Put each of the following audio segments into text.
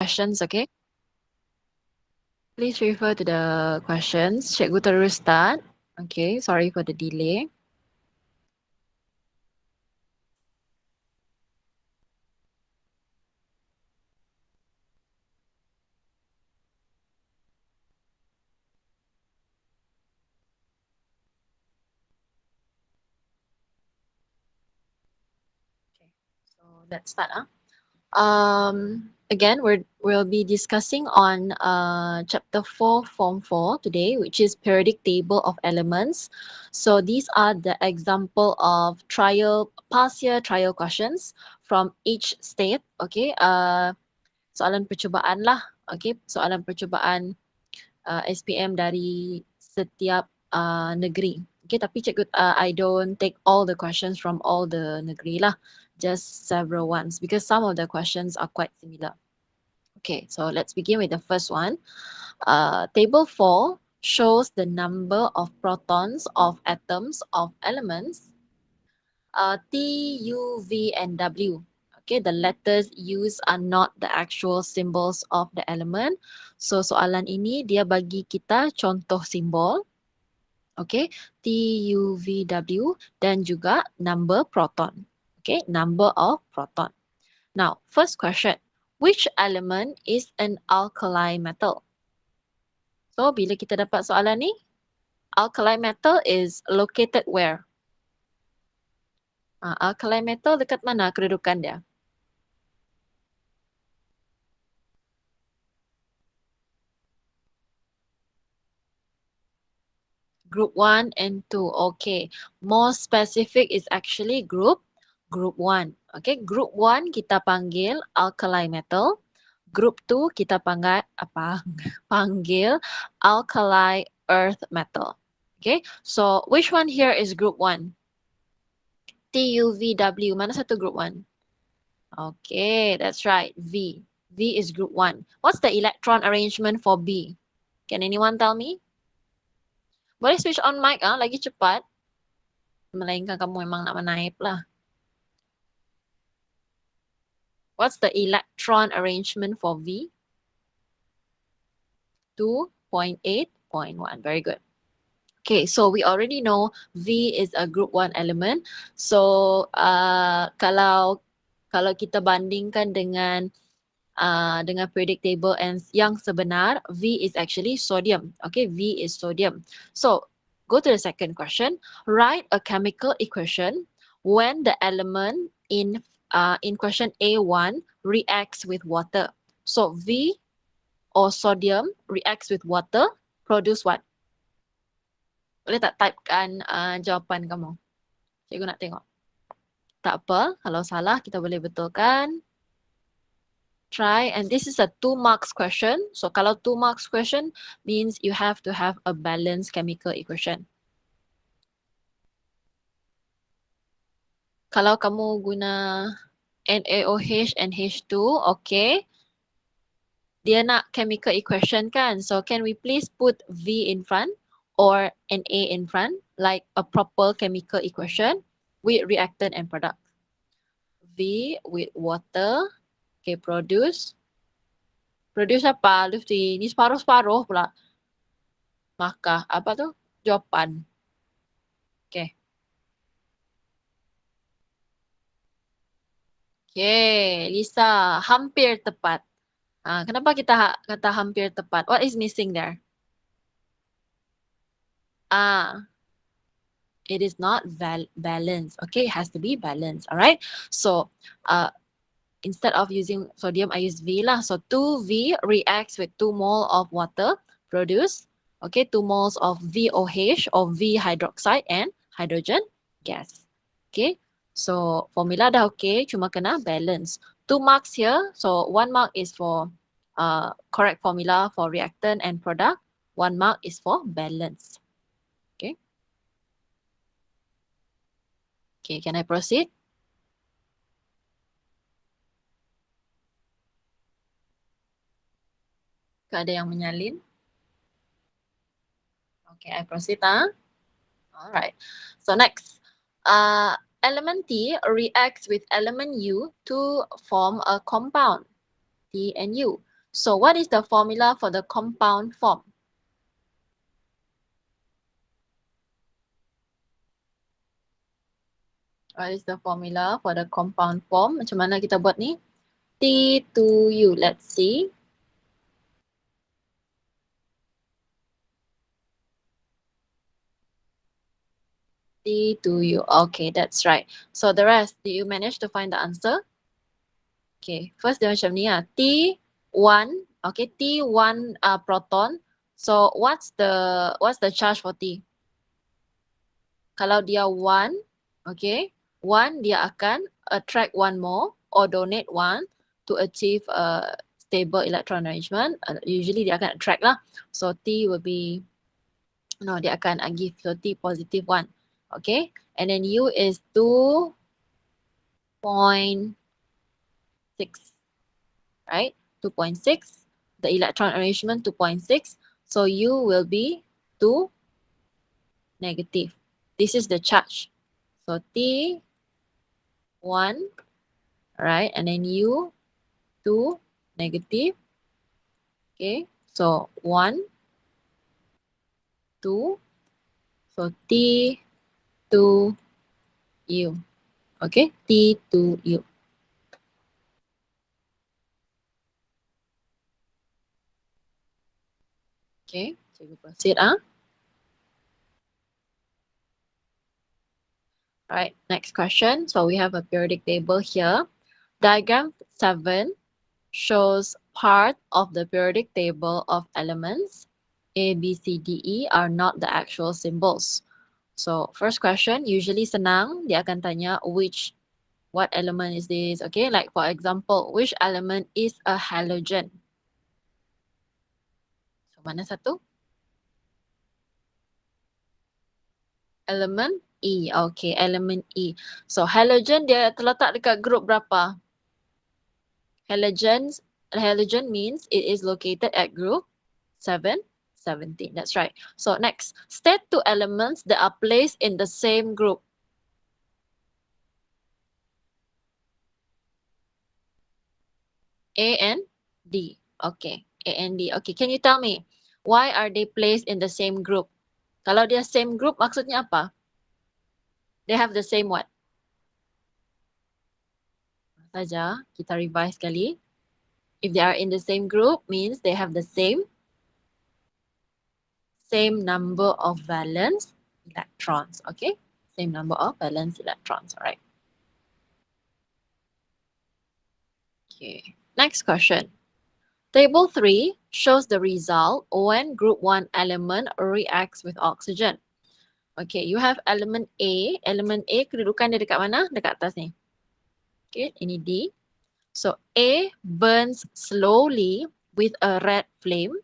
questions, okay? Please refer to the questions. Cikgu terus start. Okay, sorry for the delay. Okay, so let's start. Again, we'll be discussing on chapter 4, form 4 today, which is periodic table of elements. So these are the example of past year trial questions from each state. Okay, soalan percubaan lah. Okay, soalan percubaan SPM dari setiap negeri. Okay, tapi cikgu, I don't take all the questions from all the negeri lah, just several ones because some of the questions are quite similar. Okay, so let's begin with the first one. Table 4 shows the number of protons of atoms of elements T, U, V, and W. Okay, the letters used are not the actual symbols of the element. So soalan ini dia bagi kita contoh simbol. Okay, T, U, V, W dan juga number proton. Okay, number of proton. Now, first question. Which element is an alkali metal? So, bila kita dapat soalan ni, alkali metal is located where? Alkali metal dekat mana kedudukan dia? Group 1 and 2. Okay. More specific is actually group 1. Okay. Group 1 kita panggil alkali metal. Group 2 kita panggil apa? Panggil alkali earth metal. Okay. So which one here is group 1? TuVW. Mana satu group 1? Okay, that's right. V. V is group 1. What's the electron arrangement for B? Can anyone tell me? Boleh switch on mic lagi cepat. Melainkan kamu memang nak menaip lah. What's the electron arrangement for V? 2.8.1. Very good. Okay, so we already know V is a group 1 element. So kalau kita bandingkan dengan periodic table and yang sebenar, V is actually sodium. Okay, V is sodium. So go to the second question. Write a chemical equation when the element in question A1 reacts with water. So V or sodium reacts with water, produce what? Boleh tak typekan jawapan kamu? Cikgu nak tengok. Tak apa, kalau salah kita boleh betulkan. Try, and this is a 2 marks question. So kalau 2 marks question means you have to have a balanced chemical equation. Kalau kamu guna NaOH and H2, okay. Dia nak chemical equation kan? So can we please put V in front or Na in front, like a proper chemical equation with reactant and product. V with water, okay, produce apa? Lufti, ni separuh-separuh pula. Maka, apa tu? Jawapan. Okay. Okay, Lisa, hampir tepat. Kenapa kita kata hampir tepat? What is missing there? It is not balanced. Okay, it has to be balanced. All right. So, instead of using sodium, I use V lah. So 2V reacts with 2 mole of water, produce, okay, 2 moles of VOH or V hydroxide and hydrogen gas. Okay, so formula dah okay, cuma kena balance. 2 marks here. So 1 mark is for correct formula for reactant and product. 1 mark is for balance. Okay. Okay, can I proceed? Ada yang menyalin? Okay, I proceed. Alright. So next, element T reacts with element U to form a compound, T and U. So what is the formula for the compound form? What is the formula for the compound form? Macam mana kita buat ni? T2U. Let's see. T2U. Okay, that's right. So the rest, did you manage to find the answer? Okay, first dia macam ni lah. T1, okay, T1 proton. So what's the charge for T? Kalau dia 1, okay, 1 dia akan attract one more or donate one to achieve a stable electron arrangement. Usually dia akan attract lah. So T will be, no, dia akan give, so T positive 1. Okay, and then U is 2.6, right? 2.6, the electron arrangement 2.6. So U will be 2 negative. This is the charge. So T1, right? And then U 2 negative. Okay, so 1, 2. So T2U. Okay, T2U. Okay, so we proceed. Alright, next question. So we have a periodic table here. Diagram 7 shows part of the periodic table of elements. A, B, C, D, E are not the actual symbols. So first question, usually senang, dia akan tanya what element is this? Okay, like for example, which element is a halogen? So mana satu? Element E. Okay, element E. So halogen dia terletak dekat group berapa? Halogen means it is located at group 17. That's right. So next, state two elements that are placed in the same group. A and D. Okay, A and D. Okay, can you tell me why are they placed in the same group? Kalau dia same group, maksudnya apa? They have the same what? Saja, kita revise sekali. If they are in the same group, means they have the same number of valence electrons. Okay, same number of valence electrons. All right. Okay, next question. Table 3 shows the result when group 1 element reacts with oxygen. Okay, you have element A. Element A kedudukan dia dekat mana? Dekat atas ni. Okay, ini D. So A burns slowly with a red flame.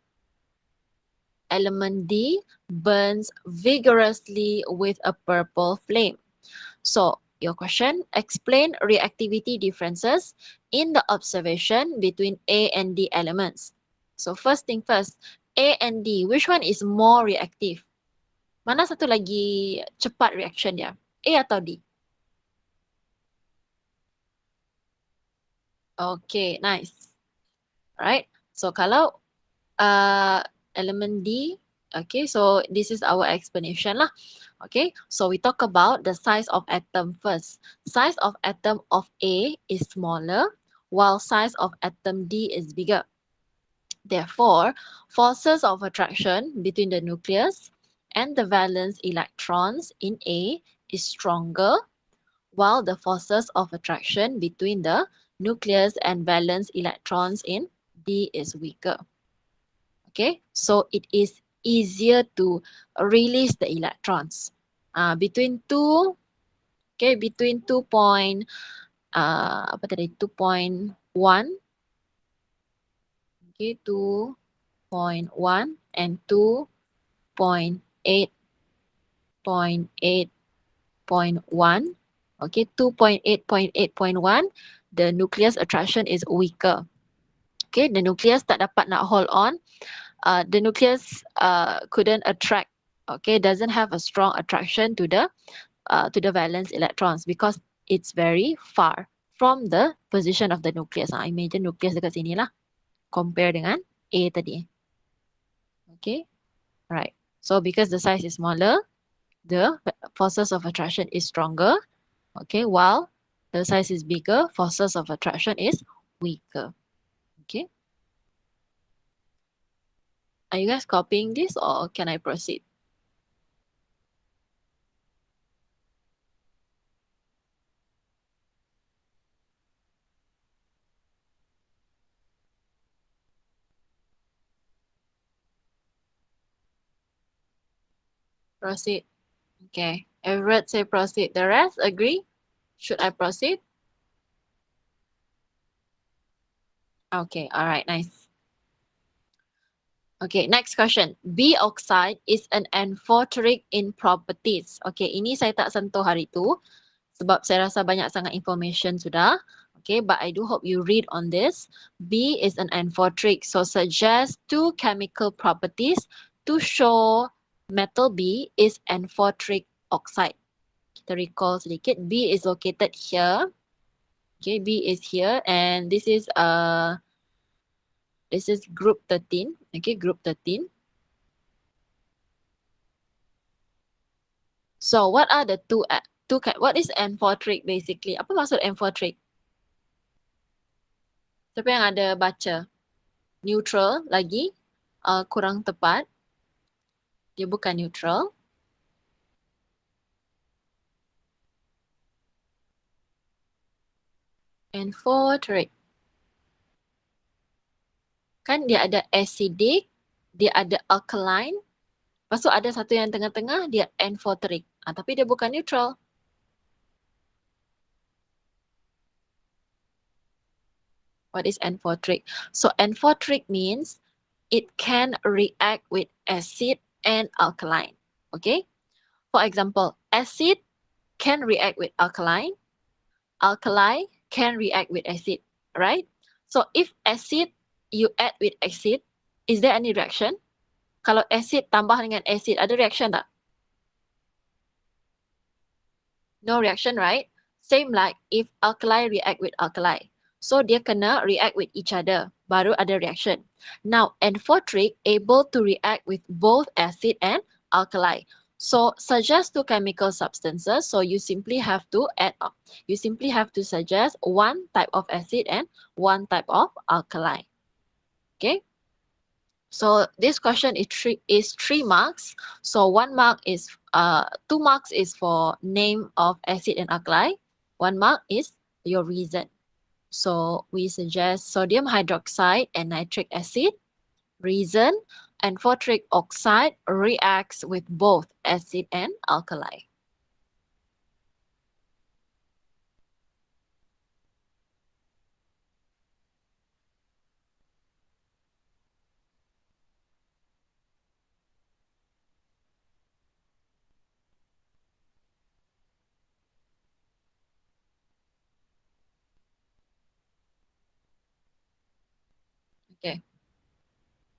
Element D burns vigorously with a purple flame. So your question, explain reactivity differences in the observation between A and D elements. So first thing first, A and D, which one is more reactive? Mana satu lagi cepat reaction dia? A atau D? Okay, nice. Alright, so kalau element D, okay, so this is our explanation lah. Okay, so we talk about the size of atom first. Size of atom of A is smaller, while size of atom D is bigger. Therefore, forces of attraction between the nucleus and the valence electrons in A is stronger, while the forces of attraction between the nucleus and valence electrons in D is weaker. Okay, so it is easier to release the electrons. Between 2, okay, between 2.1 okay, 2.1 and 2.8.8.1, okay, 2.8.8.1, the nucleus attraction is weaker. Okay, the nucleus tak dapat nak hold on. The nucleus couldn't attract, okay, doesn't have a strong attraction to the valence electrons because it's very far from the position of the nucleus. Imagine nucleus dekat sini lah. compare dengan A tadi. Okay, right. So because the size is smaller, the forces of attraction is stronger. Okay, while the size is bigger, forces of attraction is weaker. Okay. Are you guys copying this or can I proceed? Proceed. Okay. Everett say proceed. The rest agree? Should I proceed? Okay. All right. Nice. Okay. Next question. B oxide is an amphoteric in properties. Okay. Ini saya tak sentuh hari tu sebab saya rasa banyak sangat information sudah. Okay. But I do hope you read on this. B is an amphoteric. So suggest two chemical properties to show metal B is amphoteric oxide. Kita recall sedikit. B is located here. Okay, B is here and this is group 13. Okay, group 13. So what are the what is amphoteric basically? Apa maksud amphoteric? Siapa yang ada baca? Neutral lagi kurang tepat. Dia bukan neutral. Amphoteric. Kan dia ada acidic, dia ada alkaline. Lepas tu ada satu yang tengah-tengah, dia amphoteric. Tapi dia bukan neutral. What is amphoteric? So amphoteric means it can react with acid and alkaline. Okay? For example, acid can react with alkaline. Alkali can react with acid, right? So if acid you add with acid, is there any reaction? Kalau acid tambah dengan acid, ada reaction tak? No reaction, right? Same like if alkali react with alkali. So dia kena react with each other, baru ada reaction. Now, amphoteric able to react with both acid and alkali. So suggest two chemical substances. So you simply have to add up. You simply have to suggest one type of acid and one type of alkali. Okay. So this question is 3 marks. So 1 mark is 2 marks is for name of acid and alkali. 1 mark is your reason. So we suggest sodium hydroxide and nitric acid. Reason, amphoteric oxide reacts with both acid and alkali. Okay.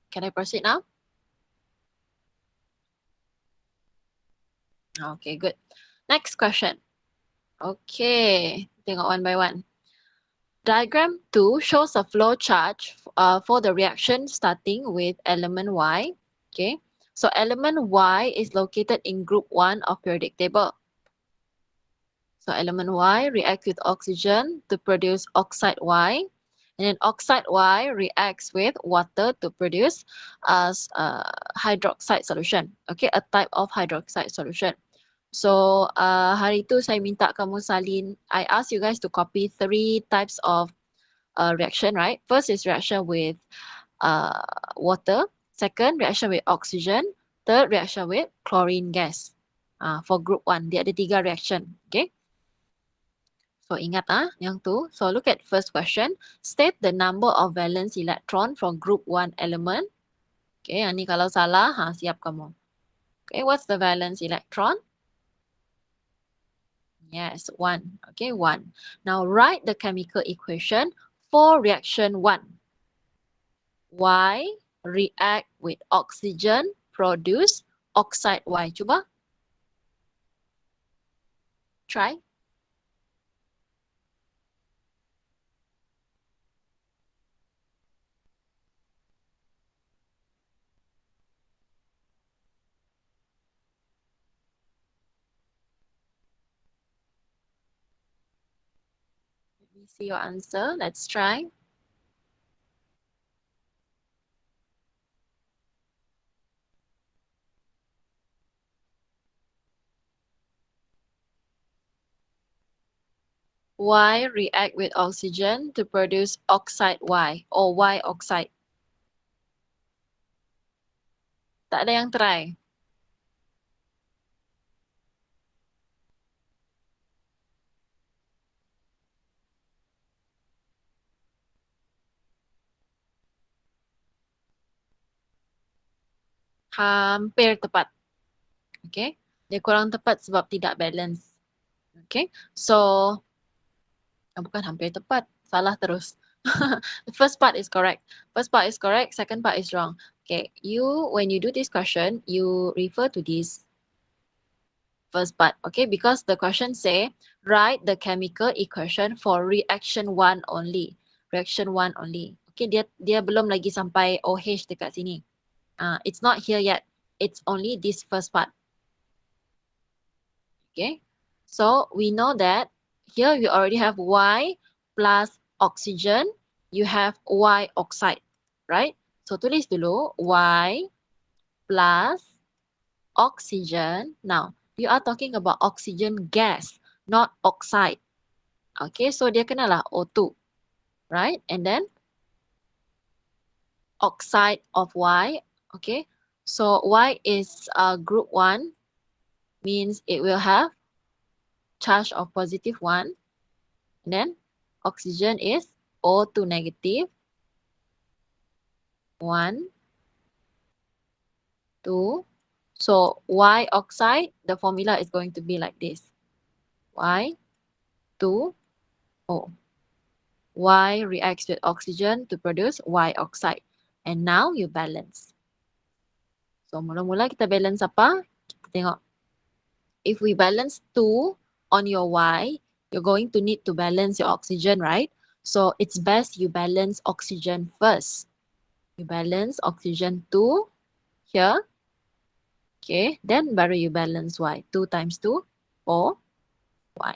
Can I proceed now? Okay, good. Next question. Okay, tengok one by one. Diagram 2 shows a flow chart for the reaction starting with element Y. Okay, so element Y is located in group 1 of periodic table. So element Y reacts with oxygen to produce oxide Y. And then oxide Y reacts with water to produce hydroxide solution. Okay, a type of hydroxide solution. So hari tu saya minta kamu salin. I asked you guys to copy 3 types of reaction, right? First is reaction with water. Second, reaction with oxygen. Third, reaction with chlorine gas. For group 1, dia ada 3 reaction. Okay. So ingat yang tu. So look at first question. State the number of valence electron from group 1 element. Okay, yang ni kalau salah, siap kamu. Okay, what's the valence electron? Yes, 1. Okay, 1. Now write the chemical equation for reaction 1. Y react with oxygen, produce oxide Y. Cuba. Try. me see your answer. Let's try. Y react with oxygen to produce oxide Y or Y oxide. Tak ada yang try. Hampir tepat. Okay. Dia kurang tepat sebab tidak balance. Okay. So, bukan hampir tepat. Salah terus. The first part is correct. First part is correct. Second part is wrong. Okay. When you do this question, you refer to this first part. Okay. Because the question say, write the chemical equation for reaction 1 only. Reaction 1 only. Okay. Dia belum lagi sampai OH dekat sini. It's not here yet. It's only this first part. Okay. So we know that here you already have Y plus oxygen. You have Y oxide, right? So tulis dulu Y plus oxygen. Now, you are talking about oxygen gas, not oxide. Okay, so dia kenalah O2, right? And then oxide of Y. Okay, so Y is group 1, means it will have charge of positive 1. And then oxygen is O2 negative. 1, 2. So Y oxide, the formula is going to be like this. Y, 2, O. Y reacts with oxygen to produce Y oxide. And now you balance. So mula-mula kita balance apa? Kita tengok. If we balance 2 on your Y, you're going to need to balance your oxygen, right? So it's best you balance oxygen first. You balance oxygen 2 here. Okay, then baru you balance Y. 2 times 2, 4, Y.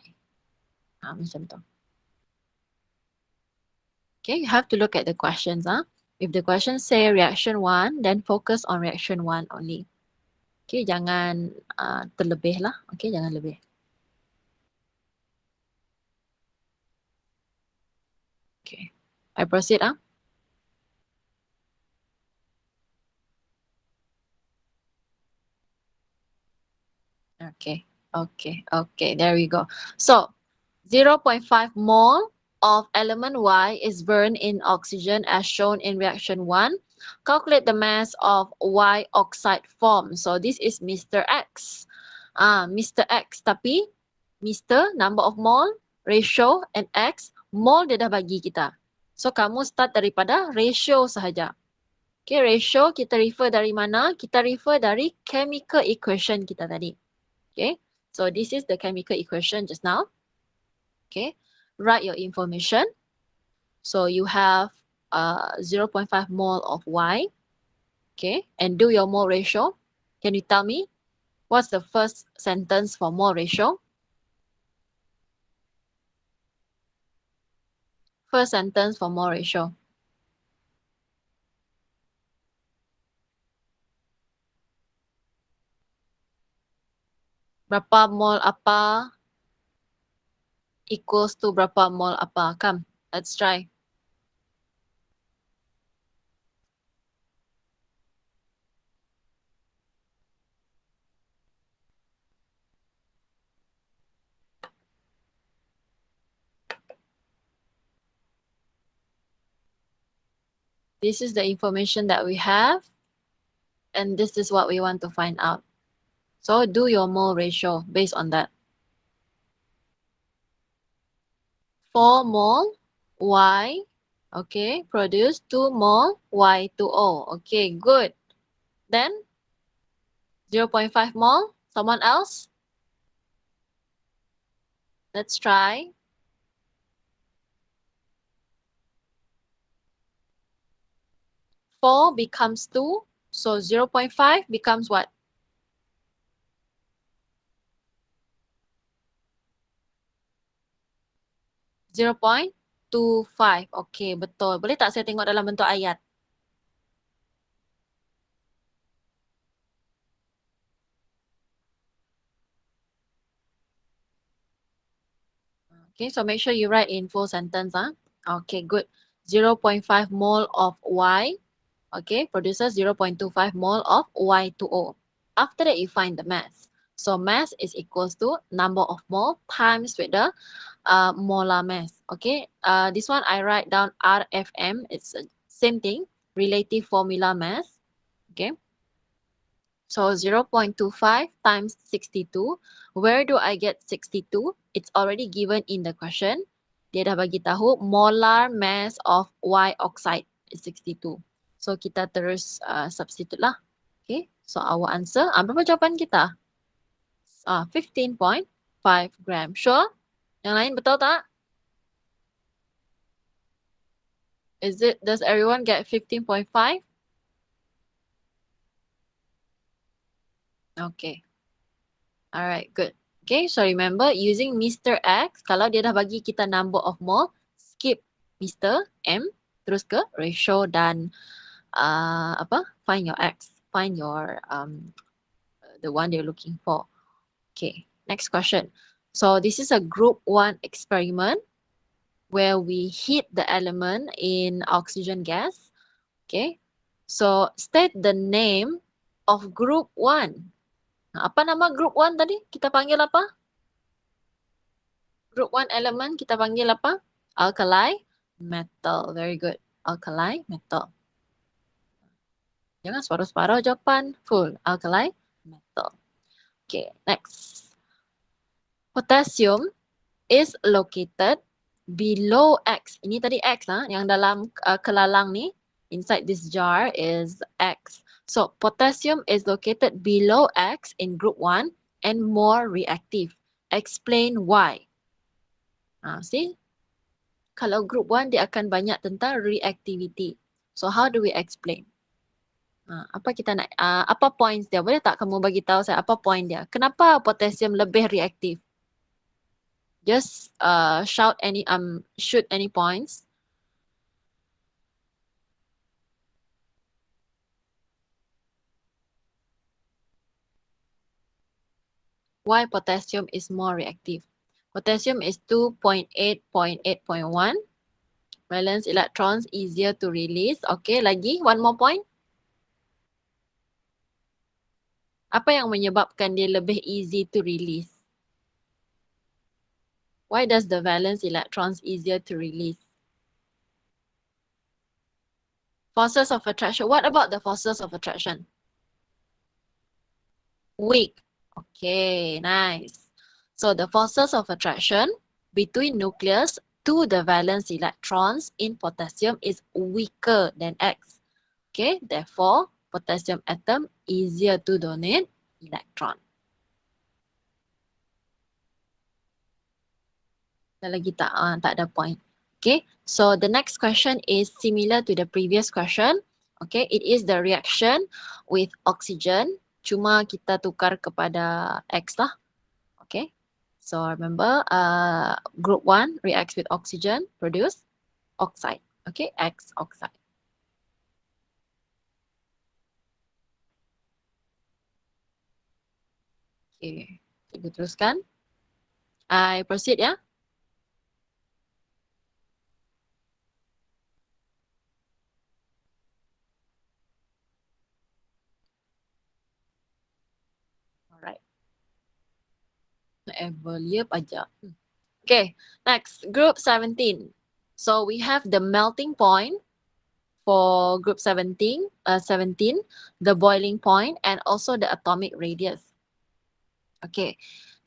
Macam tu. Okay, you have to look at the questions. If the question say reaction 1, then focus on reaction 1 only. Okay, jangan terlebih lah. Okay, jangan lebih. Okay, I proceed. Okay, there we go. So, 0.5 mole of element Y is burned in oxygen as shown in reaction 1. Calculate the mass of Y oxide formed. So, this is Mr. X. Mr. X, tapi Mr. number of mole, ratio, and X, mole dia dah bagi kita. So, kamu start daripada ratio sahaja. Okay, ratio kita refer dari mana? Kita refer dari chemical equation kita tadi. Okay, so this is the chemical equation just now. Okay, write your information. So you have 0.5 mole of Y. Okay, and do your mole ratio. Can you tell me what's the first sentence for mole ratio? First sentence for mole ratio. Berapa mole apa equals to berapa mole apa? Come, let's try. This is the information that we have, and this is what we want to find out. So do your mole ratio based on that. 4 mole Y, okay, produce 2 mole Y2O. Okay, good. Then 0.5 mole, someone else? Let's try. 4 becomes 2, so 0.5 becomes what? 0.5. Okey, betul. Boleh tak saya tengok dalam bentuk ayat? Okay, so make sure you write in full sentence. Okay, good. 0.5 mole of Y, okay, produces 0.25 mole of Y2O. After that, you find the mass. So mass is equals to number of mole times with the molar mass. Okay, this one I write down RFM. It's the same thing, relative formula mass. Okay, so 0.25 times 62. Where do I get 62? It's already given in the question. Dia dah bagi tahu molar mass of Y oxide is 62. So kita terus substitute lah. Okay, so our answer, berapa jawapan kita? 15.5 gram. Sure? Yang lain betul tak? Does everyone get 15.5? Okay. Alright, good. Okay, so remember using Mr. X, kalau dia dah bagi kita number of mole, skip Mr. M, terus ke ratio dan find your X, find your the one you're looking for. Okay, next question. So this is a group 1 experiment where we heat the element in oxygen gas. Okay, so state the name of group 1. Apa nama group 1 tadi? Kita panggil apa? Group 1 element kita panggil apa? Alkali metal. Very good. Alkali metal. Jangan separuh-separuh jawapan. Full. Alkali metal. Okay, next. Potassium is located below X. Ini tadi X yang dalam kelalang ni. Inside this jar is X. So, potassium is located below X in group 1 and more reactive. Explain why. See? Kalau group 1 dia akan banyak tentang reactivity. So how do we explain? Apa kita nak apa points dia? Boleh tak kamu bagi tahu saya apa point dia? Kenapa potassium lebih reaktif? Just shoot any points. Why potassium is more reactive? Potassium is 2.8.8.1. Valence electrons easier to release. Okay, lagi one more point. Apa yang menyebabkan dia lebih easy to release? Why does the valence electrons easier to release? Forces of attraction. What about the forces of attraction? Weak. Okay, nice. So the forces of attraction between nucleus to the valence electrons in potassium is weaker than X. Okay, therefore potassium atom easier to donate electron. Ada lagi tak? Tak ada point. Okay, so the next question is similar to the previous question. Okay, it is the reaction with oxygen. Cuma kita tukar kepada X lah. Okay, so remember group 1 reacts with oxygen, produce oxide. Okay, X oxide. Okay, cikgu teruskan. I proceed ya. Alright. Evaluate aja. Okay, next, group 17. So we have the melting point for group 17, the boiling point, and also the atomic radius. Okay,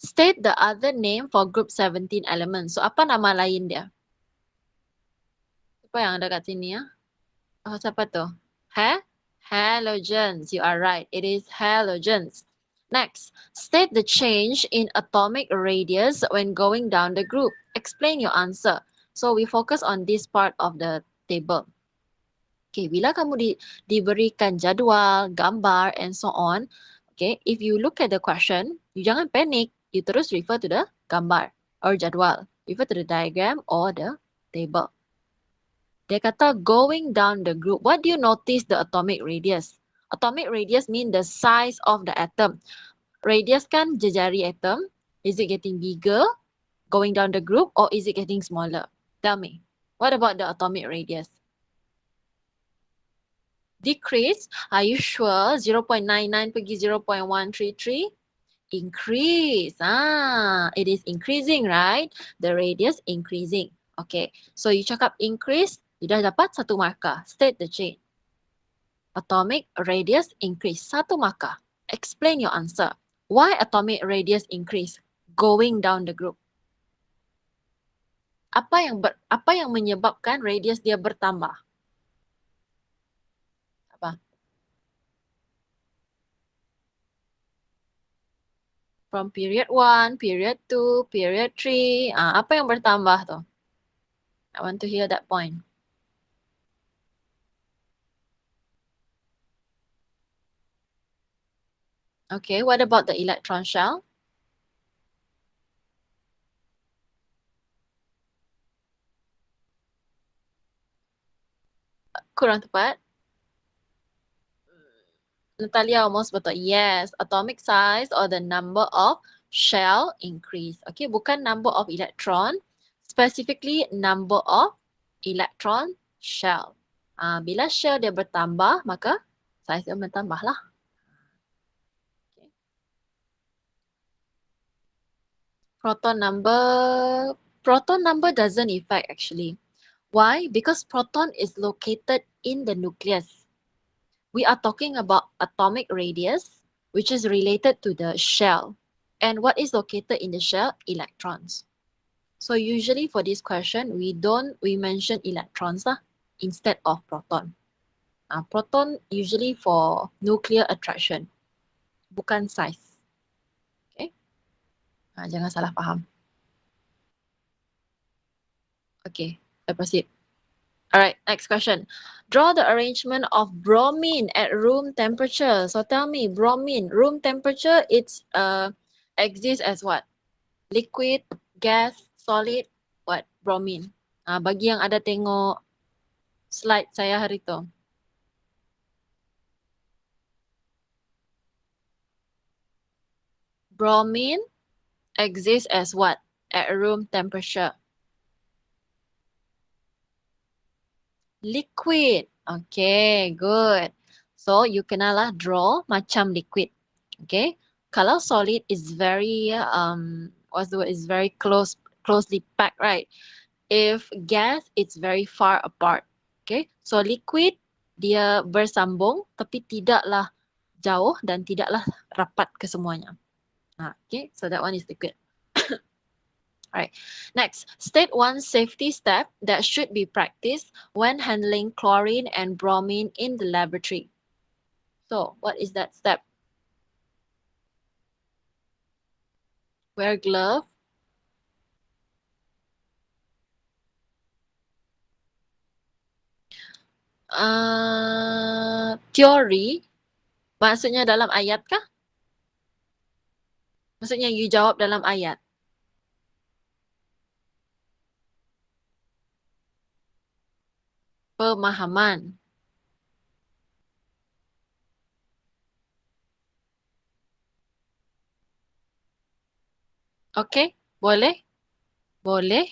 state the other name for group 17 elements. So apa nama lain dia? Siapa yang ada kat sini ya? Oh, siapa tu? Halogens. You are right. It is halogens. Next, state the change in atomic radius when going down the group. Explain your answer. So we focus on this part of the table. Okay, bila kamu diberikan jadual, gambar, and so on, okay, if you look at the question, you jangan panic. You terus refer to the gambar or jadual. Refer to the diagram or the table. Dia kata going down the group. What do you notice the atomic radius? Atomic radius mean the size of the atom. Radius kan jejari atom. Is it getting bigger going down the group or is it getting smaller? Tell me. What about the atomic radius? Decrease. Are you sure? 0.99 pergi 0.133? Increase. It is increasing, right? The radius increasing. Okay. So you cakap increase, you dah dapat satu markah. State the change. Atomic radius increase. Satu markah. Explain your answer. Why atomic radius increase? Going down the group. Apa yang menyebabkan radius dia bertambah? Apa? From period 1, period 2, period 3. Apa yang bertambah tu? I want to hear that point. Okay, what about the electron shell? Kurang tepat. Natalia almost betul. Yes, atomic size or the number of shell increase. Okay, bukan number of electron, specifically number of electron shell. Bila shell dia bertambah, maka size dia bertambah lah. Okay. Proton number doesn't affect actually. Why? Because proton is located in the nucleus. We are talking about atomic radius, which is related to the shell. And what is located in the shell? Electrons. So usually for this question, we mention electrons instead of proton. Proton usually for nuclear attraction, bukan size. Okay? Jangan salah faham. Okay, let's proceed. Alright, next question. Draw the arrangement of bromine at room temperature. So tell me, bromine, room temperature, it's exists as what? Liquid, gas, solid, what? Bromine. Bagi yang ada tengok slide saya hari tu. Bromine exists as what? At room temperature. Liquid. Okay, good. So you kenalah draw macam liquid. Okay. Kalau solid is very what's the word? Is very closely packed, right? If gas, it's very far apart. Okay. So liquid dia bersambung tapi tidaklah jauh dan tidaklah rapat kesemuanya. Okay. So that one is liquid. Alright, next, state one safety step that should be practiced when handling chlorine and bromine in the laboratory. So, what is that step? Wear glove. Teori, maksudnya dalam ayat kah? Maksudnya you jawab dalam ayat. Pemahaman. Okay, boleh? Boleh.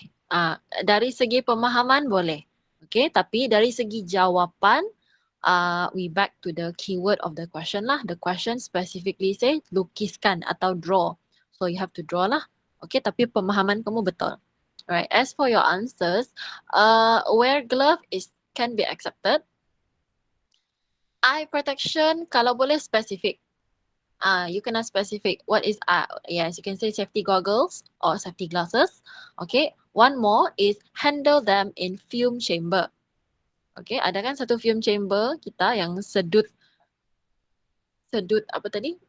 Dari segi pemahaman boleh. Okay, tapi dari segi jawapan, we back to the keyword of the question lah. The question specifically say lukiskan atau draw. So you have to draw lah. Okay, tapi pemahaman kamu betul. Alright, as for your answers, wear glove can be accepted. Eye protection, kalau boleh specific. You kena specific. What is yes, you can say safety goggles or safety glasses. Okay, one more is handle them in fume chamber. Okay, ada kan satu fume chamber kita yang sedut apa tadi?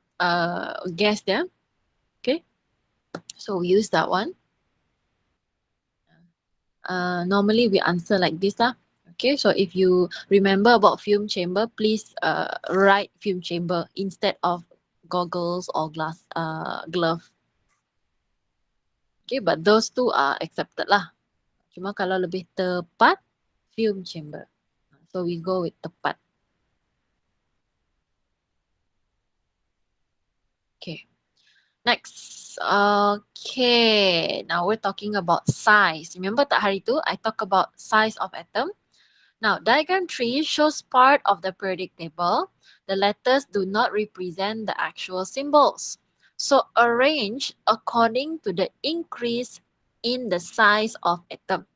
Gas dia. Okay, so we use that one. Normally we answer like this lah. Okay, so if you remember about fume chamber, please write fume chamber instead of goggles or glove. Okay, but those two are accepted lah. Cuma kalau lebih tepat, fume chamber. So we go with tepat. Okay. Next. Okay. Now we're talking about size. Remember tak hari tu I talk about size of atom? Now, diagram 3 shows part of the periodic table. The letters do not represent the actual symbols. So arrange according to the increase in the size of atom.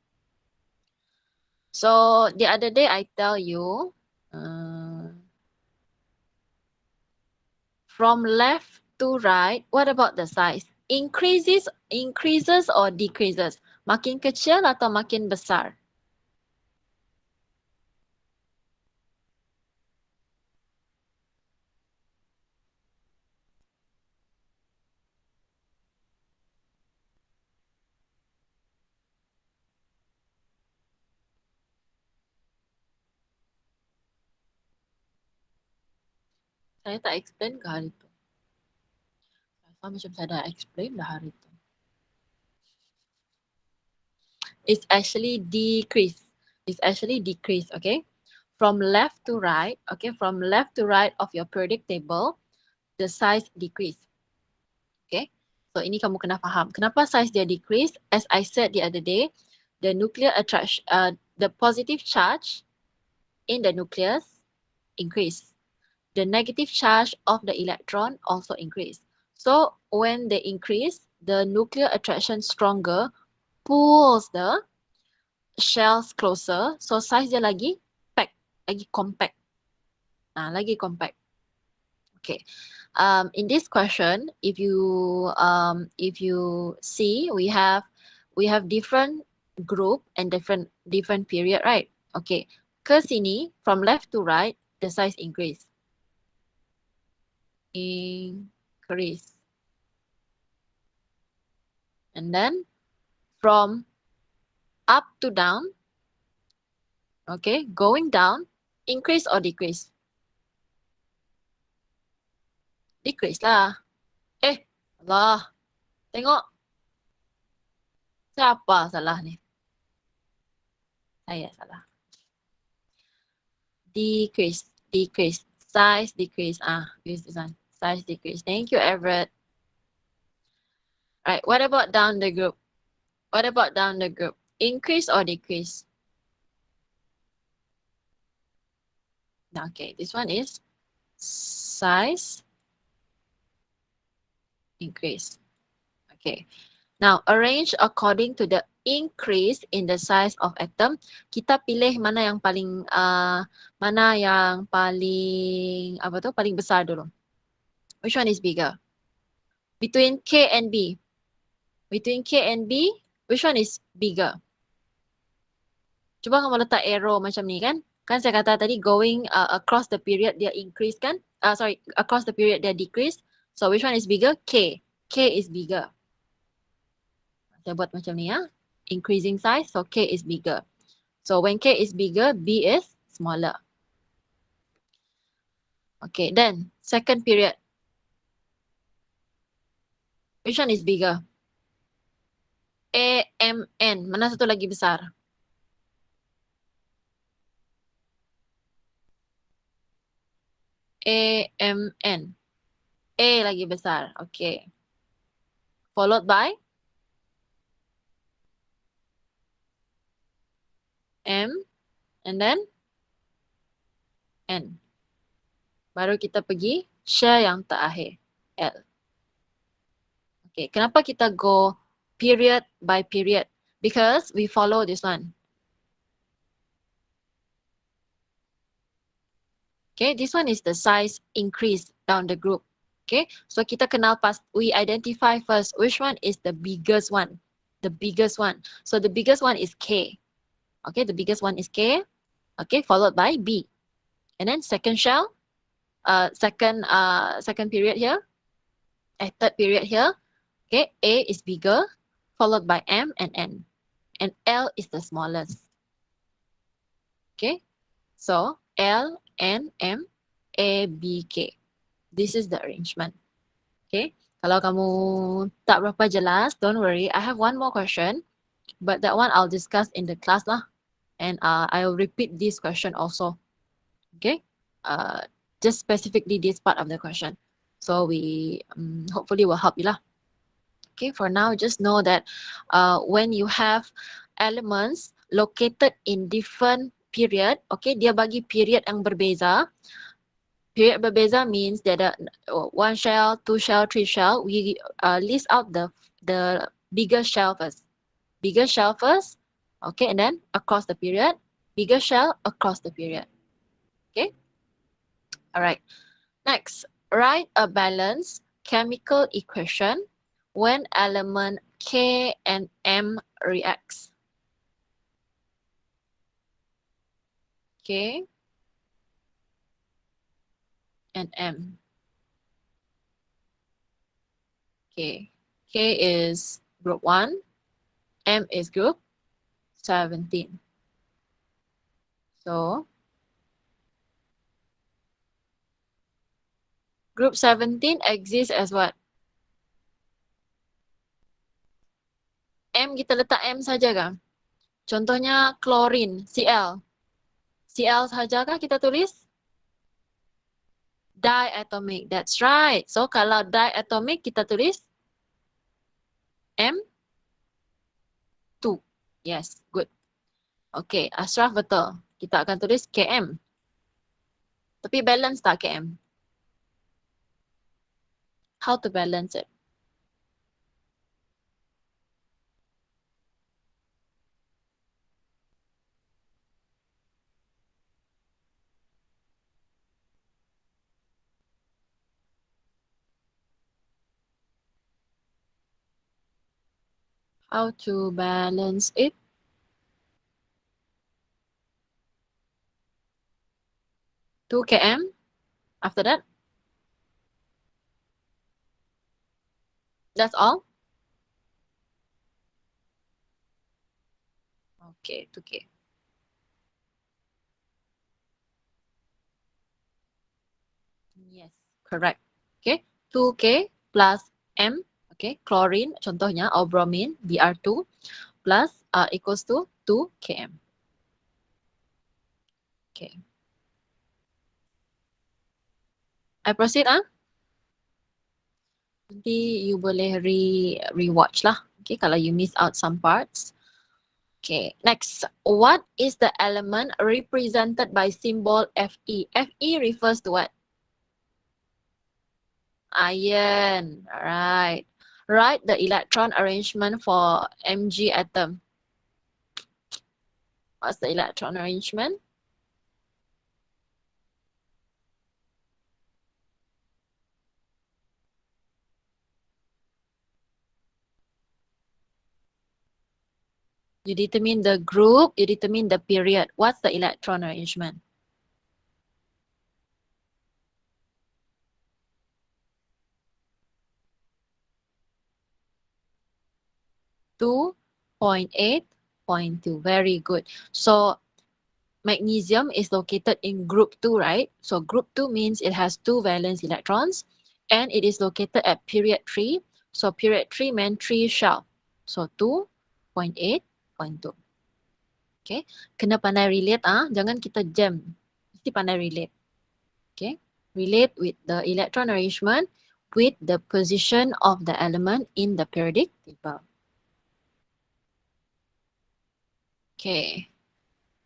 So the other day I tell you, from left to right, what about the size? Increases or decreases? Makin kecil atau makin besar? Saya tak explain ke hari tu? Saya macam saya dah explain dah hari tu. It's actually decrease. It's actually decrease, okay? From left to right, okay? From left to right of your periodic table, the size decrease. Okay? So ini kamu kena faham. Kenapa size dia decrease? As I said the other day, the nuclear attraction, the positive charge in the nucleus increase. The negative charge of the electron also increase. So when they increase, the nuclear attraction stronger pulls the shells closer. So size dia lagi pack, lagi compact. Lagi compact. Okay. In this question, if you see, we have different group and different period, right? Okay. Ke sini, from left to right, the size increase. Increase. And then from up to down, okay, going down, increase or decrease? Decrease lah. Allah. Tengok. Siapa salah ni? Saya salah. Decrease. Decrease. Size decrease. Use this one. Size decrease. Thank you, Everett. Right. What about down the group? What about down the group? Increase or decrease? Okay. This one is size increase. Okay. Now, arrange according to the increase in the size of atom. Kita pilih mana yang paling paling besar dulu. Which one is bigger? Between K and B. Between K and B, which one is bigger? Cuba kamu letak arrow macam ni kan? Kan saya kata tadi going across the period dia increase kan? Across the period dia decrease. So which one is bigger? K. K is bigger. Saya buat macam ni ya. Increasing size, so K is bigger. So when K is bigger, B is smaller. Okay, then second period. Which one is bigger? AMN. Mana satu lagi besar? AMN. A lagi besar. Okay. Followed by M and then N. Baru kita pergi share yang terakhir. L. Okay, kenapa kita go period by period? Because we follow this one. Okay, this one is the size increase down the group. Okay, so kita kenal we identify first which one is the biggest one. The biggest one. So the biggest one is K. Okay, the biggest one is K. Okay, followed by B. And then second shell, second period here, third period here. Okay, A is bigger, followed by M and N. And L is the smallest. Okay, so L, N, M, A, B, K. This is the arrangement. Okay, kalau kamu tak berapa jelas, don't worry. I have one more question, but that one I'll discuss in the class lah. And I'll repeat this question also. Okay, just specifically this part of the question. So we hopefully will help you lah. Okay, for now, just know that when you have elements located in different period, okay, dia bagi period yang berbeza. Period berbeza means that one shell, two shell, three shell. We list out the bigger shell first. Bigger shell first, okay, and then across the period. Bigger shell across the period. Okay, all right. Next, write a balanced chemical equation when element K and M reacts. K and M. Okay. K is group 1, M is group 17. So, group 17 exists as what? M, kita letak M saja kah? Contohnya klorin, Cl. Cl saja kah kita tulis? Diatomic, that's right. So, kalau diatomic kita tulis M2. Yes, good. Okay, Ashraf betul. Kita akan tulis KM. Tapi balance tak KM? How to balance it? How to balance it? Two km. After that, that's all. Okay, 2K. Yes, correct. Okay, 2K plus M. Okay, chlorine contohnya or bromine Br2 plus equals to 2 km. Okay. I proceed Nanti you boleh rewatch lah. Okay, kalau you miss out some parts. Okay, next. What is the element represented by symbol Fe? Fe refers to what? Iron. Alright. Write the electron arrangement for Mg atom. What's the electron arrangement? You determine the group, you determine the period. What's the electron arrangement? Two, 0.8, 0.2. Very good. So magnesium is located in group 2, right? So group 2 means it has 2 valence electrons and it is located at period 3. So period 3 meant 3 shell. So 2, 0.8, 0.2. Okay. Kena pandai relate jangan kita jam. Mesti pandai relate. Okay. Relate with the electron arrangement with the position of the element in the periodic table. Okay.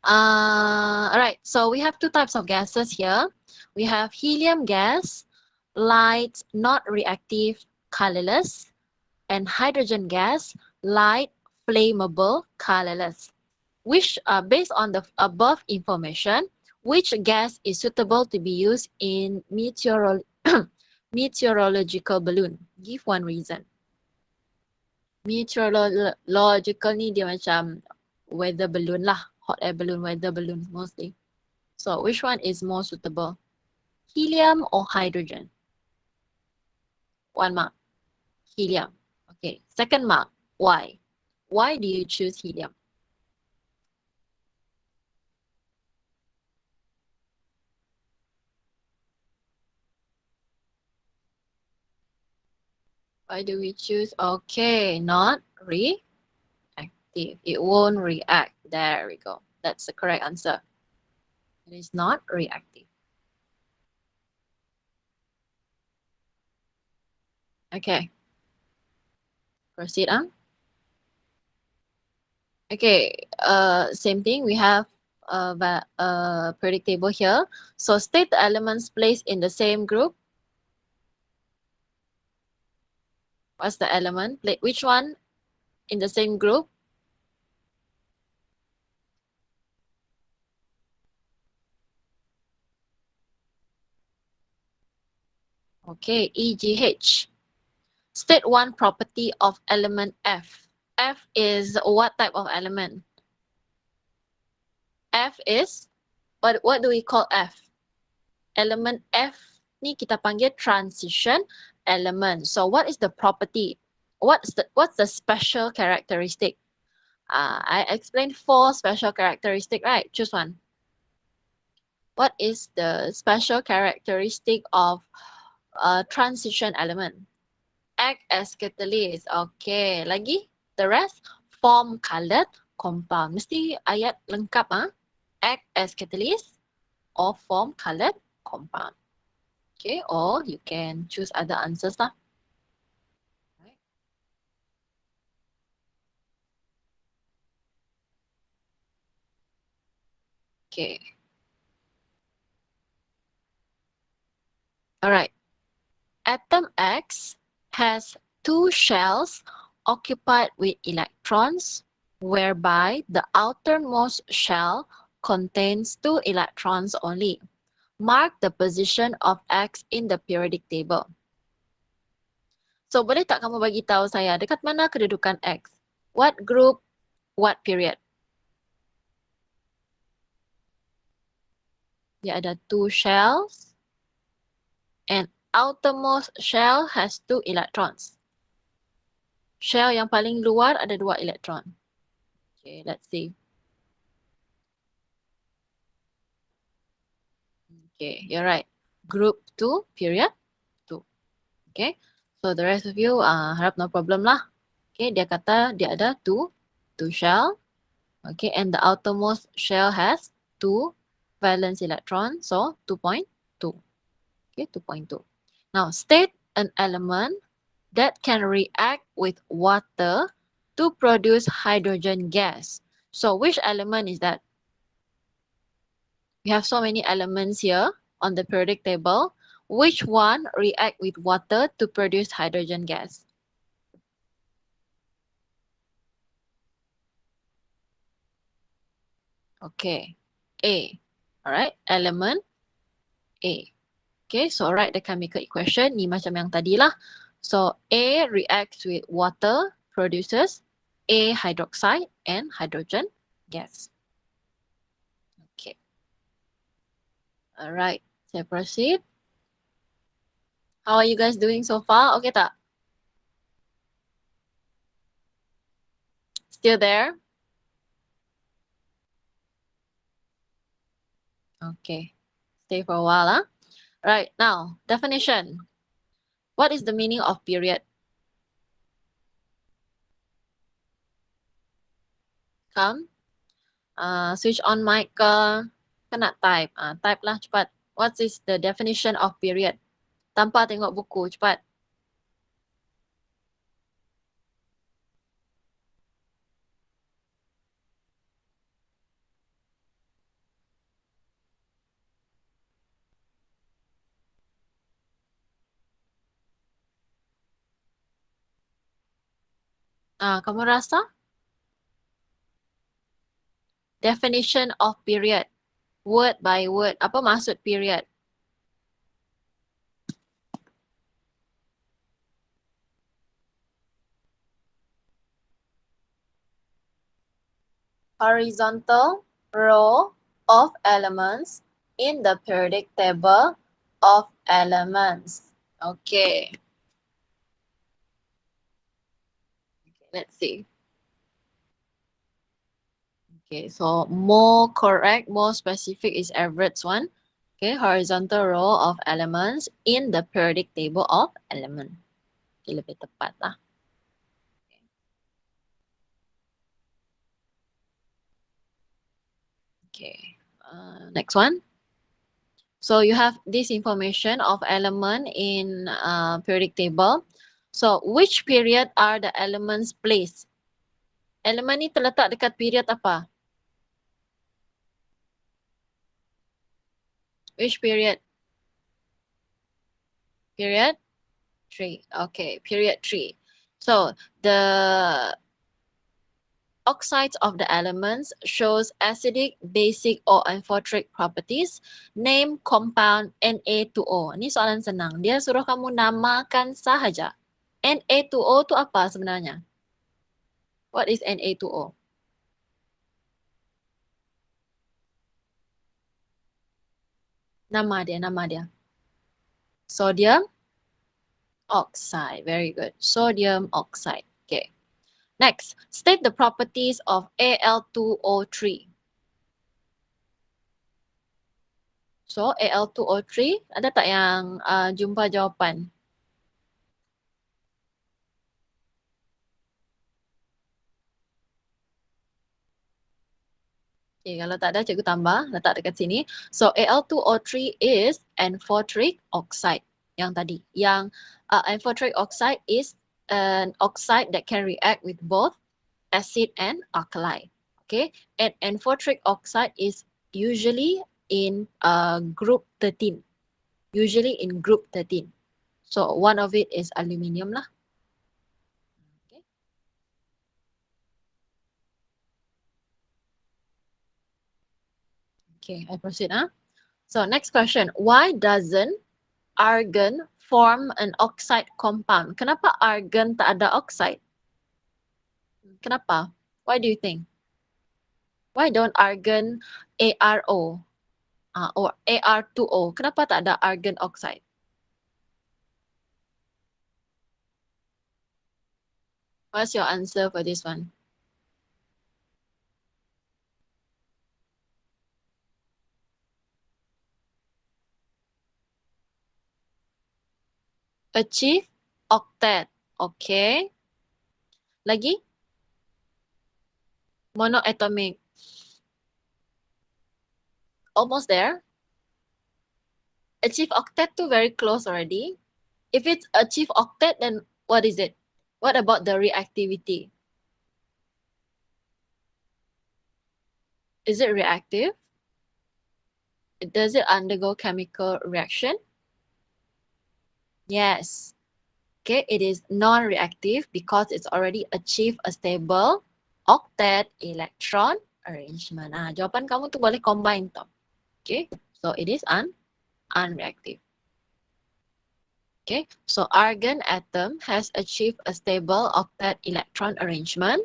Alright, so we have two types of gases here. We have helium gas, light, not reactive, colorless, and hydrogen gas, light, flammable, colorless. Which, based on the above information, which gas is suitable to be used in meteorological balloon? Give one reason. Meteorological ni dia macam weather balloon lah. Hot air balloon, weather balloon mostly. So which one is more suitable? Helium or hydrogen? One mark. Helium. Okay. Second mark. Why? Why do you choose helium? Why do we choose? Okay, not reactive. It won't react. There we go. That's the correct answer. It is not reactive. Okay, proceed on. Okay, same thing. We have a periodic table here. So state the elements placed in the same group. What's the element? Which one in the same group? Okay, EGH. State one property of element F. F is what type of element? F is, what do we call F? Element F ni kita panggil transition element. So what is the property? What's the special characteristic? I explained 4 special characteristic, right? Choose one. What is the special characteristic of a transition element? Act as catalyst. Okay, lagi? The rest? Form colored compound. Mesti ayat lengkap Act as catalyst or form colored compound. Okay, or you can choose other answers lah. Right. Okay. Alright. Atom X has 2 shells occupied with electrons, whereby the outermost shell contains 2 electrons only. Mark the position of X in the periodic table. So, boleh tak kamu bagi tahu saya dekat mana kedudukan X? What group, what period? Dia ada 2 shells and outermost shell has 2 electrons. Shell yang paling luar ada 2 elektron. Okay, let's see. Okay, you're right. Group 2, period 2. Okay, so the rest of you harap no problem lah. Okay, dia kata dia ada 2 shell. Okay, and the outermost shell has 2 valence electrons, so 2.2. Okay, 2.2. Now, state an element that can react with water to produce hydrogen gas. So, which element is that? We have so many elements here on the periodic table. Which one react with water to produce hydrogen gas? Okay, A. Alright, element A. Okay, so write the chemical equation. Ni macam yang tadi lah. So A reacts with water, produces A hydroxide and hydrogen gas. Okay. Alright, saya proceed. How are you guys doing so far? Okay tak? Still there? Okay. Stay for a while, huh? Right, now, definition. What is the meaning of period? Come. Switch on mic ke? Kan nak type. Type lah cepat. What is the definition of period? Tanpa tengok buku, cepat. Kamu rasa? Definition of period. Word by word. Apa maksud period? Horizontal row of elements in the periodic table of elements. Okay. Let's see. Okay, so more correct, more specific is Everett's one. Okay, horizontal row of elements in the periodic table of element. Okay, lebih tepat lah. Okay, next one. So you have this information of element in periodic table. So which period are the elements placed? Elemen ni terletak dekat period apa? Which period? Period 3. Okay, period 3. So the oxides of the elements shows acidic, basic or amphoteric properties. Name compound Na2O. Ini soalan senang. Dia suruh kamu namakan sahaja. Na2O tu apa sebenarnya? What is Na2O? Nama dia. Sodium oxide. Very good. Sodium oxide. Okay. Next, state the properties of Al2O3. So, Al2O3, ada tak yang jumpa jawapan? Okay, kalau tak ada, cikgu tambah, letak dekat sini. So, Al2O3 is amphoteric oxide. Yang tadi. Yang amphoteric oxide is an oxide that can react with both acid and alkali. Okay, and amphoteric oxide is usually in group 13. Usually in group 13. So one of it is aluminium lah. Okay. Okay, I proceed. So next question. Why doesn't argon form an oxide compound? Kenapa argon tak ada oxide? Kenapa? Why do you think? Why don't argon ARO or AR2O? Kenapa tak ada argon oxide? What's your answer for this one? Achieve octet. Okay. Lagi? Monoatomic. Almost there. Achieve octet too very close already. If it's achieve octet, then what is it? What about the reactivity? Is it reactive? Does it undergo chemical reaction? Yes. Okay, it is non-reactive because it's already achieved a stable octet electron arrangement. Jawapan kamu tu boleh combine tau. Okay, so it is unreactive. Okay, so argon atom has achieved a stable octet electron arrangement.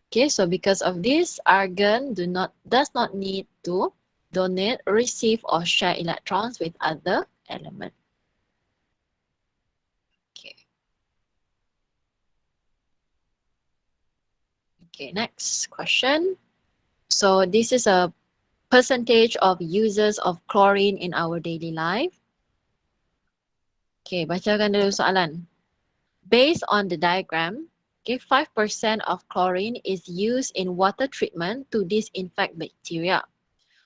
Okay, so because of this, argon does not need to donate, receive, or share electrons with other elements. Okay. Okay, next question. So this is a percentage of users of chlorine in our daily life. Okay, bacakan dulu soalan. Based on the diagram, okay, 5% of chlorine is used in water treatment to disinfect bacteria.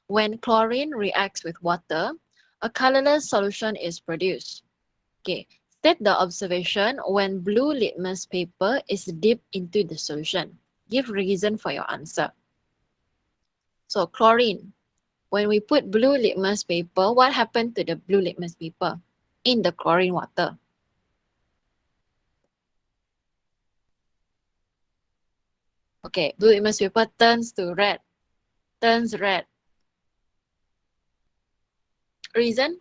When chlorine reacts with water, a colorless solution is produced. Okay, state the observation when blue litmus paper is dipped into the solution. Give reason for your answer. So chlorine, when we put blue litmus paper, what happened to the blue litmus paper in the chlorine water? Okay, blue litmus paper turns to red. Turns red. Reason?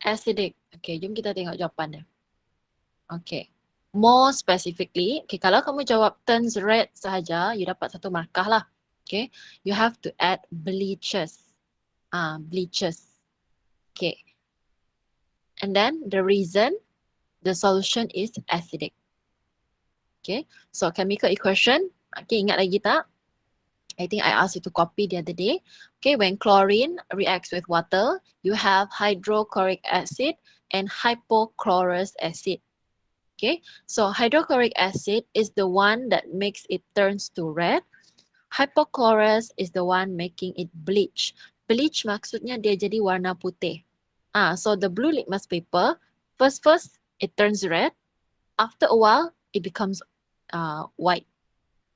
Acidic. Okay, jom kita tengok jawapan dia. Okay. More specifically, okay, kalau kamu jawab turns red sahaja, you dapat satu markah lah. Okay, you have to add bleaches. Bleaches. Okay. And then the reason, the solution is acidic. Okay, so chemical equation. Okay, ingat lagi tak? I think I asked you to copy the other day. Okay, when chlorine reacts with water, you have hydrochloric acid and hypochlorous acid. Okay, so hydrochloric acid is the one that makes it turns to red. Hypochlorous is the one making it bleach. Bleach maksudnya dia jadi warna putih. So the blue litmus paper, first it turns red. After a while, it becomes white.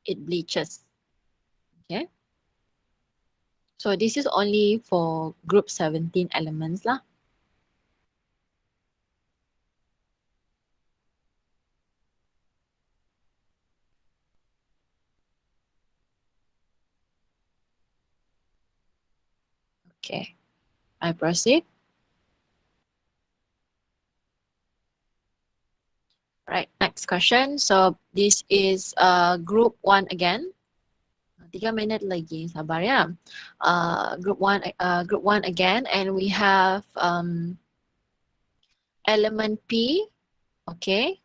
It bleaches. Okay. So this is only for group 17 elements lah. Okay, I proceed. Right, next question. So this is group 1 again. 3 minit lagi, sabar ya. Group 1 again, and we have element P. Okay,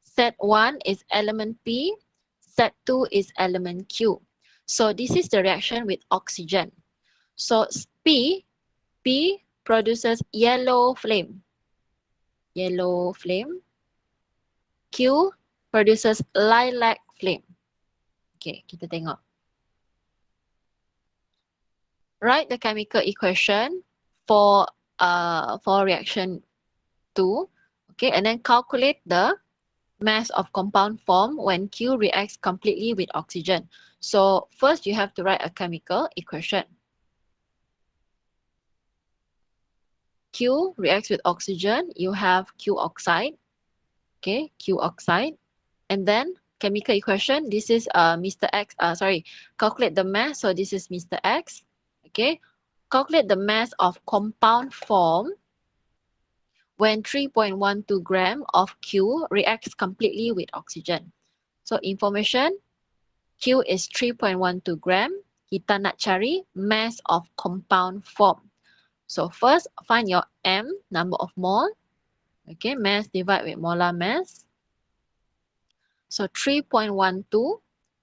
set 1 is element P, set 2 is element Q. So this is the reaction with oxygen. So P produces yellow flame. Yellow flame. Q produces lilac flame. Okay, kita tengok. Write the chemical equation for reaction 2. Okay, and then calculate the mass of compound form when Q reacts completely with oxygen. So first you have to write a chemical equation. Q reacts with oxygen, you have Q oxide. Okay, Q oxide. And then chemical equation, this is Mr. X, calculate the mass. So this is Mr. X. Okay, calculate the mass of compound form when 3.12 gram of Q reacts completely with oxygen. So information, Q is 3.12 gram. Kita nak cari mass of compound form. So first, find your M, number of mole. Okay, mass divide with molar mass. So 3.12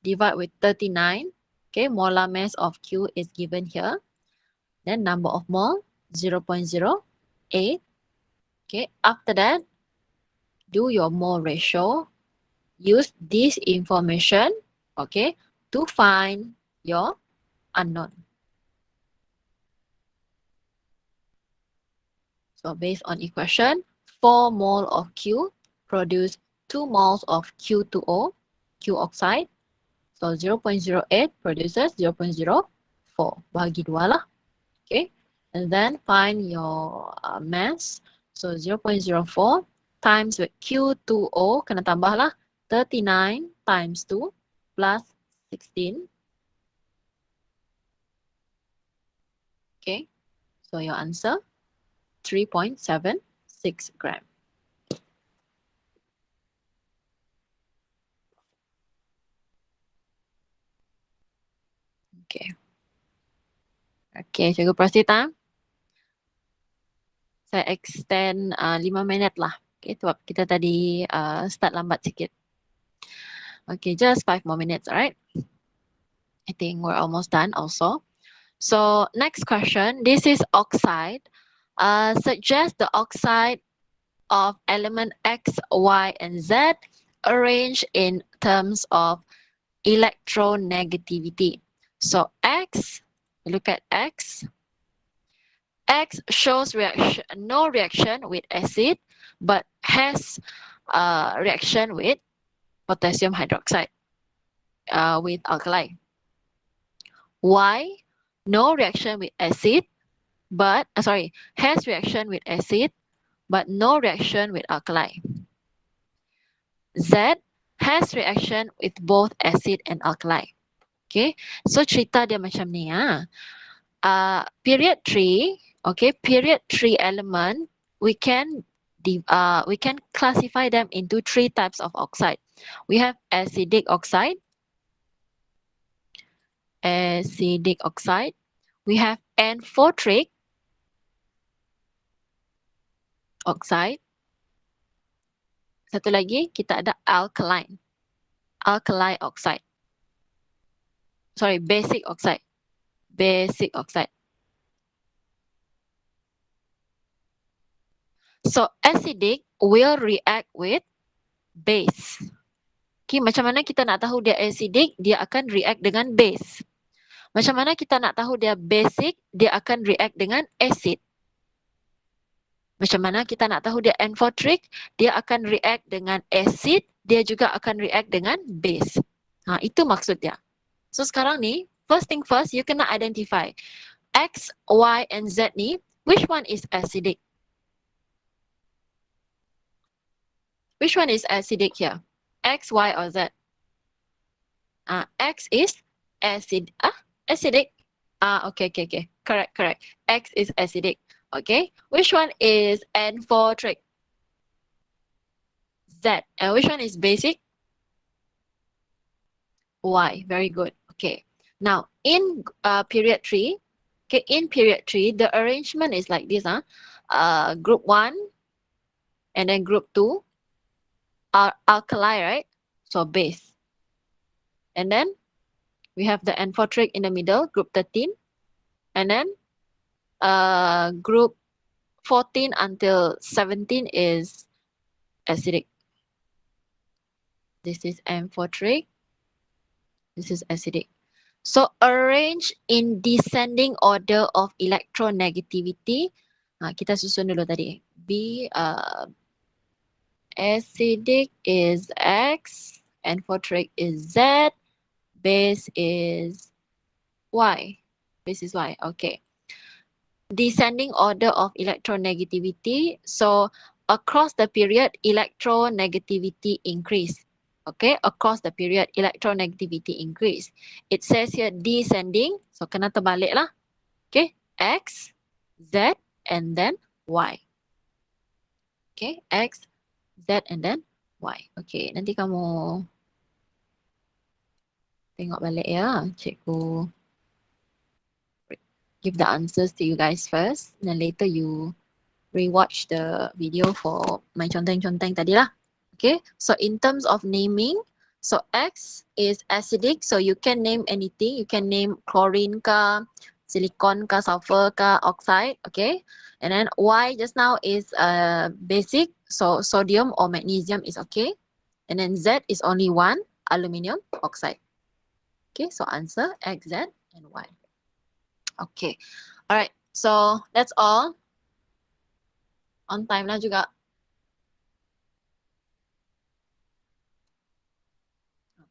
divide with 39. Okay, molar mass of Q is given here. Then number of mole, 0.08. Okay, after that, do your mole ratio. Use this information, okay, to find your unknown. So based on equation, 4 mole of Q produce 2 moles of Q2O, Q oxide. So 0.08 produces 0.04. Bagi 2 lah. Okay. And then find your mass. So 0.04 times with Q2O, kena tambah lah. 39 times 2 plus 16. Okay. So your answer, 3.76 gram. Okay. Okay, cikgu Prasita. Saya extend 5 minit lah. Okay, sebab kita tadi start lambat sikit. Okay, just 5 more minutes, alright? I think we're almost done also. So next question, this is oxide. Suggest the oxide of element X, Y, and Z arranged in terms of electronegativity. So X, look at X. X shows no reaction with acid, but has reaction with potassium hydroxide, with alkali. Y, no reaction with acid, but has reaction with acid, but no reaction with alkali. Z has reaction with both acid and alkali. Okay, so cerita dia macam ni period 3, okay, period 3 element, we can classify them into 3 types of oxide. We have acidic oxide. We have amphoteric oxide. Satu lagi, kita ada alkaline oxide. sorry, basic oxide. Basic oxide. So acidic will react with base. Okay, macam mana kita nak tahu dia acidic? Dia akan react dengan base. Macam mana kita nak tahu dia basic? Dia akan react dengan acid. Macam mana kita nak tahu dia amphoteric? Dia akan react dengan acid. Dia juga akan react dengan base. Itu maksud dia. So sekarang ni, first thing first, you kena identify X, Y, and Z ni, which one is acidic? Which one is acidic here? X, Y, or Z? X is acidic. Okay. Correct. X is acidic. Okay. Which one is amphoteric? Z. And which one is basic? Y. Very good. Okay. Now, in period 3, okay, in period 3, the arrangement is like this. Group 1 and then group 2 are alkali, right? So base. And then we have the amphoteric in the middle, group 13. And then group 14 until 17 is acidic. This is amphoteric. This is acidic. So arrange in descending order of electronegativity. Kita susun dulu tadi. Acidic is X, amphoteric is Z, base is Y. Base is Y. Okay. Descending order of electronegativity. So across the period, electronegativity increase. Okay, across the period, electronegativity increase. It says here descending, so kena terbalik lah. Okay, X, Z, and then Y. Okay, X, Z, and then Y. Okay, nanti kamu tengok balik ya, cikgu give the answers to you guys first, then later you rewatch the video for my conteng-conteng tadi lah. Okay, so in terms of naming, so X is acidic, so you can name anything. You can name chlorine ka, silicon ka, sulfur ka, oxide, okay? And then Y just now is basic, so sodium or magnesium is okay. And then Z is only one, aluminium oxide. Okay, so answer X, Z, and Y. Okay, all right, so that's all. On time lah juga.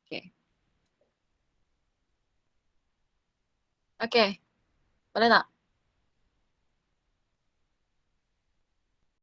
Okay. Okay, boleh tak?